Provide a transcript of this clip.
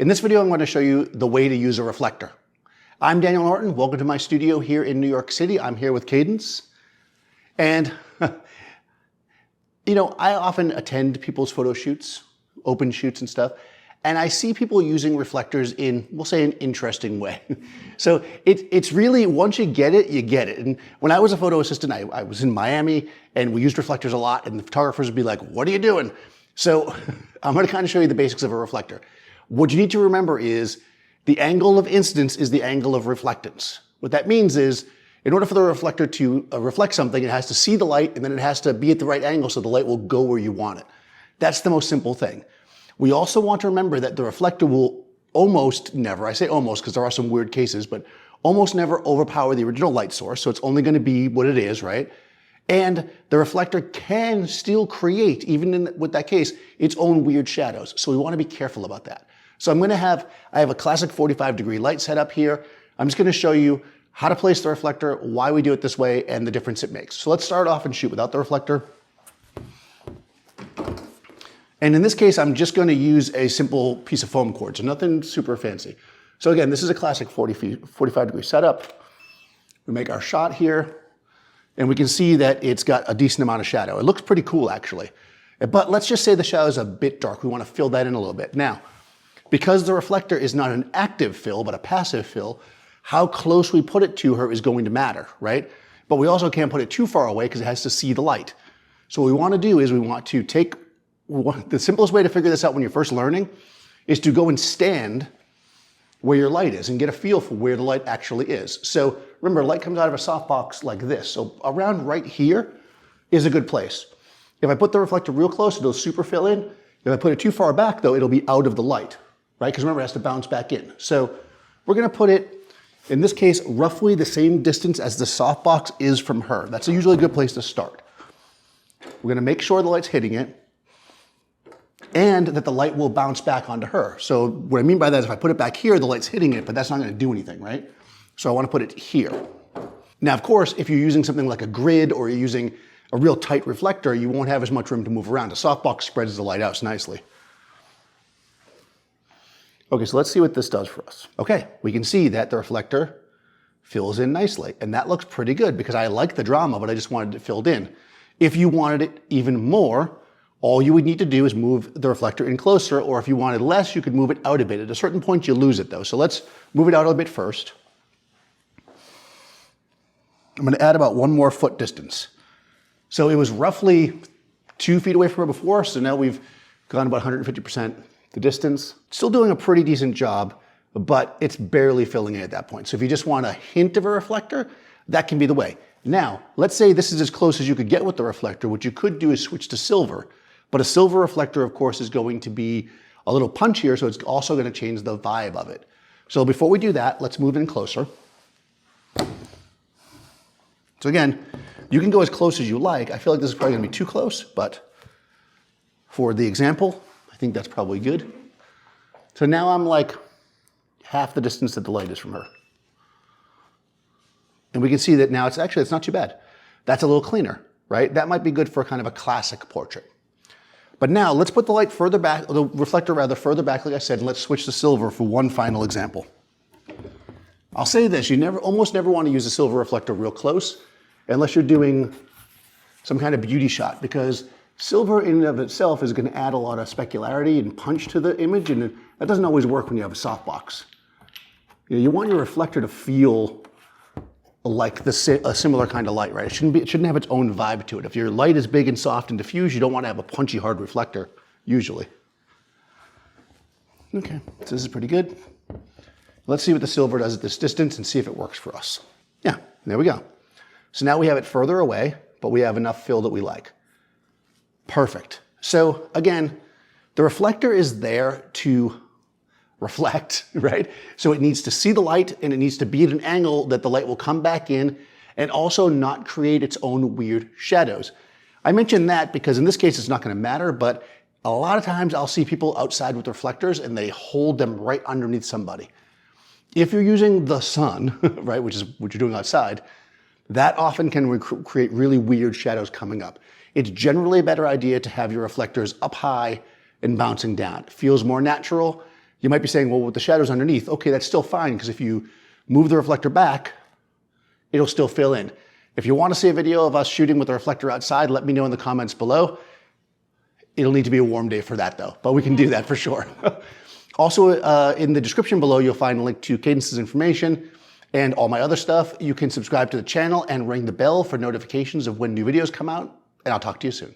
In this video, I'm going to show you the way to use a reflector. I'm Daniel Norton. Welcome to my studio here in New York City. I'm here with Cadence. And, I often attend people's photo shoots, open shoots and stuff, and I see people using reflectors in, we'll say, an interesting way. So it's really, once you get it, you get it. And when I was a photo assistant, I was in Miami, and we used reflectors a lot, and the photographers would be like, "What are you doing?" So I'm going to kind of show you the basics of a reflector. What you need to remember is the angle of incidence is the angle of reflectance. What that means is, in order for the reflector to reflect something, it has to see the light, and then it has to be at the right angle so the light will go where you want it. That's the most simple thing. We also want to remember that the reflector will almost never, I say almost because there are some weird cases, but almost never overpower the original light source, so it's only going to be what it is, right? And the reflector can still create, even with that case, its own weird shadows. So we want to be careful about that. So I have a classic 45-degree light set up here. I'm just going to show you how to place the reflector, why we do it this way, and the difference it makes. So let's start off and shoot without the reflector. And in this case, I'm just going to use a simple piece of foam cord, so nothing super fancy. So again, this is a classic 45-degree setup. We make our shot here, and we can see that it's got a decent amount of shadow. It looks pretty cool, actually. But let's just say the shadow is a bit dark. We want to fill that in a little bit. Now, because the reflector is not an active fill, but a passive fill, how close we put it to her is going to matter, right? But we also can't put it too far away because it has to see the light. So what we want to do is we want to take, the simplest way to figure this out when you're first learning is to go and stand where your light is and get a feel for where the light actually is. So remember, light comes out of a softbox like this. So around right here is a good place. If I put the reflector real close, it'll super fill in. If I put it too far back though, it'll be out of the light, right? Because remember, it has to bounce back in. So we're going to put it, in this case, roughly the same distance as the softbox is from her. That's usually a good place to start. We're going to make sure the light's hitting it and that the light will bounce back onto her. So what I mean by that is if I put it back here, the light's hitting it, but that's not going to do anything, right? So I want to put it here. Now, of course, if you're using something like a grid or you're using a real tight reflector, you won't have as much room to move around. A softbox spreads the light out nicely. Okay, so let's see what this does for us. Okay, we can see that the reflector fills in nicely, and that looks pretty good because I like the drama, but I just wanted it filled in. If you wanted it even more, all you would need to do is move the reflector in closer, or if you wanted less, you could move it out a bit. At a certain point, you lose it though. So let's move it out a bit first. I'm going to add about 1 more foot distance. So it was roughly 2 feet away from her before, so now we've gone about 150% the distance. Still doing a pretty decent job, but it's barely filling in at that point. So if you just want a hint of a reflector, that can be the way. Now, let's say this is as close as you could get with the reflector. What you could do is switch to silver. But a silver reflector, of course, is going to be a little punchier, so it's also going to change the vibe of it. So before we do that, let's move in closer. So again, you can go as close as you like. I feel like this is probably going to be too close, but for the example, I think that's probably good. So now I'm like half the distance that the light is from her. And we can see that now it's not too bad. That's a little cleaner, right? That might be good for kind of a classic portrait. But now let's put the light further back, the reflector rather further back, like I said, and let's switch to silver for one final example. I'll say this, you almost never want to use a silver reflector real close unless you're doing some kind of beauty shot, because silver in and of itself is going to add a lot of specularity and punch to the image, and that doesn't always work when you have a softbox. You want your reflector to feel like a similar kind of light, right? It shouldn't have its own vibe to it. If your light is big and soft and diffuse, you don't want to have a punchy, hard reflector, usually. Okay, so this is pretty good. Let's see what the silver does at this distance and see if it works for us. Yeah, there we go. So now we have it further away, but we have enough fill that we like. Perfect. So again, the reflector is there to reflect, right? So it needs to see the light and it needs to be at an angle that the light will come back in and also not create its own weird shadows. I mention that because in this case it's not going to matter, but a lot of times I'll see people outside with reflectors and they hold them right underneath somebody. If you're using the sun, right, which is what you're doing outside, that often can create really weird shadows coming up. It's generally a better idea to have your reflectors up high and bouncing down. It feels more natural. You might be saying, well, with the shadows underneath, okay, that's still fine, because if you move the reflector back, it'll still fill in. If you want to see a video of us shooting with the reflector outside, let me know in the comments below. It'll need to be a warm day for that though, but we can do that for sure. Also, in the description below, you'll find a link to Cadence's information and all my other stuff. You can subscribe to the channel and ring the bell for notifications of when new videos come out, and I'll talk to you soon.